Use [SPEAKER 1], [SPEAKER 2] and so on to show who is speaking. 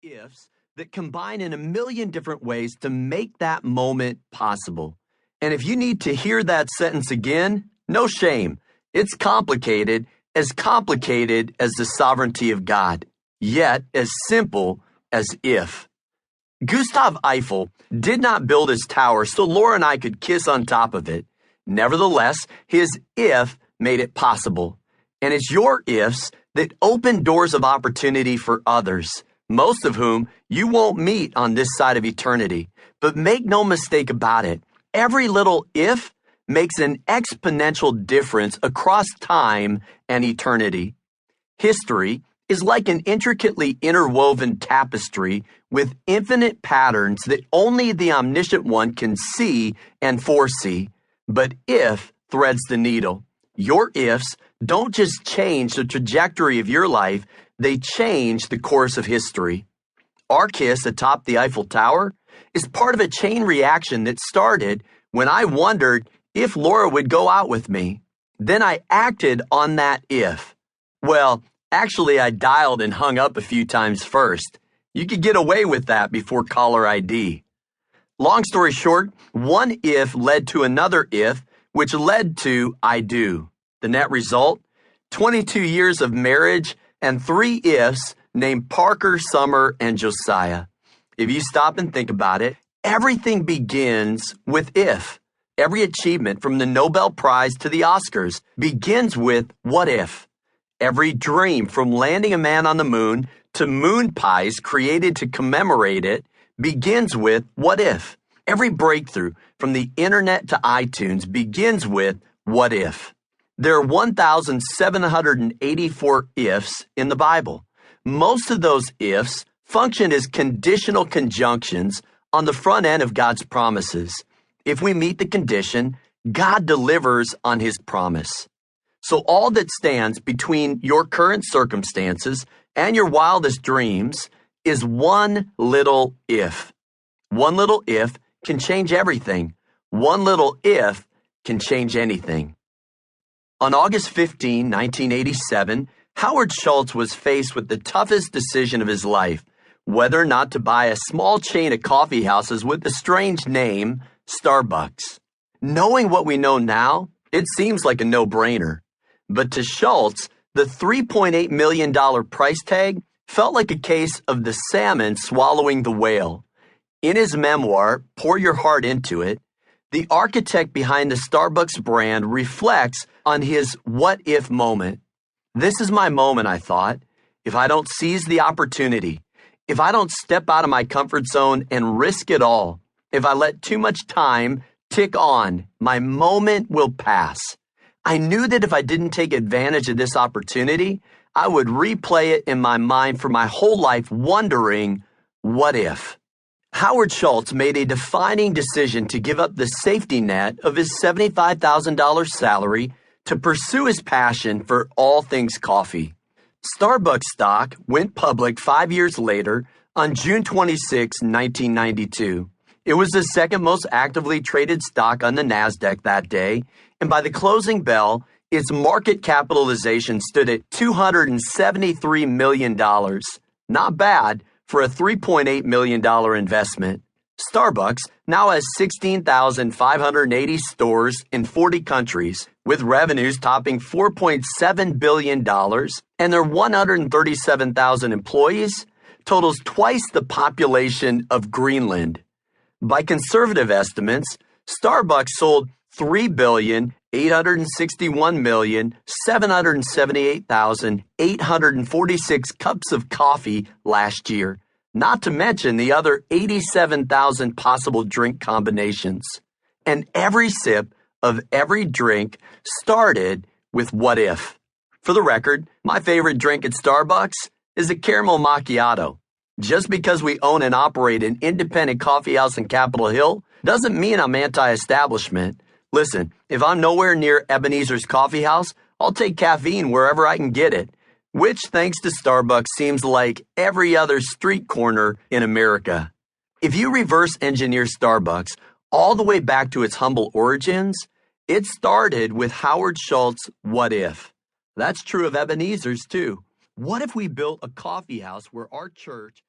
[SPEAKER 1] ifs that combine in a million different ways to make that moment possible. And if you need to hear that sentence again, no shame. It's complicated as the sovereignty of God, yet as simple as if. Gustav Eiffel did not build his tower so Laura and I could kiss on top of it. Nevertheless, his if made it possible. And it's your ifs that open doors of opportunity for others, most of whom you won't meet on this side of eternity. But make no mistake about it, every little if makes an exponential difference across time and eternity. History is like an intricately interwoven tapestry with infinite patterns that only the omniscient one can see and foresee. But if threads the needle. Your ifs don't just change the trajectory of your life, they change the course of history. Our kiss atop the Eiffel Tower is part of a chain reaction that started when I wondered if Laura would go out with me. Then I acted on that if. Well, actually, I dialed and hung up a few times first. You could get away with that before caller ID. Long story short, one if led to another if, which led to I do. The net result? 22 years of marriage and 3 ifs named Parker, Summer, and Josiah. If you stop and think about it, everything begins with if. Every achievement from the Nobel Prize to the Oscars begins with what if. Every dream from landing a man on the moon to moon pies created to commemorate it begins with what if. Every breakthrough from the internet to iTunes begins with what if. There are 1,784 ifs in the Bible. Most of those ifs function as conditional conjunctions on the front end of God's promises. If we meet the condition, God delivers on his promise. So all that stands between your current circumstances and your wildest dreams is one little if. One little if can change everything. One little if can change anything. On August 15, 1987, Howard Schultz was faced with the toughest decision of his life, whether or not to buy a small chain of coffee houses with the strange name Starbucks. Knowing what we know now, it seems like a no-brainer. But to Schultz, the $3.8 million price tag felt like a case of the salmon swallowing the whale. In his memoir, Pour Your Heart Into It, the architect behind the Starbucks brand reflects on his what-if moment. This is my moment, I thought. If I don't seize the opportunity, if I don't step out of my comfort zone and risk it all, if I let too much time tick on, my moment will pass. I knew that if I didn't take advantage of this opportunity, I would replay it in my mind for my whole life wondering, what if? Howard Schultz made a defining decision to give up the safety net of his $75,000 salary to pursue his passion for all things coffee. Starbucks stock went public 5 years later on June 26, 1992. It was the second most actively traded stock on the NASDAQ that day, and by the closing bell, its market capitalization stood at $273 million. Not bad for a $3.8 million investment. Starbucks now has 16,580 stores in 40 countries, with revenues topping $4.7 billion, and their 137,000 employees totals twice the population of Greenland. By conservative estimates, Starbucks sold 3,861,778,846 cups of coffee last year, not to mention the other 87,000 possible drink combinations. And every sip of every drink started with what if. For the record, my favorite drink at Starbucks is a caramel macchiato. Just because we own and operate an independent coffee house in Capitol Hill doesn't mean I'm anti-establishment. Listen, if I'm nowhere near Ebenezer's Coffee House, I'll take caffeine wherever I can get it, which, thanks to Starbucks, seems like every other street corner in America. If you reverse engineer Starbucks all the way back to its humble origins, it started with Howard Schultz's what if. That's true of Ebenezer's too. What if we built a coffee house where our church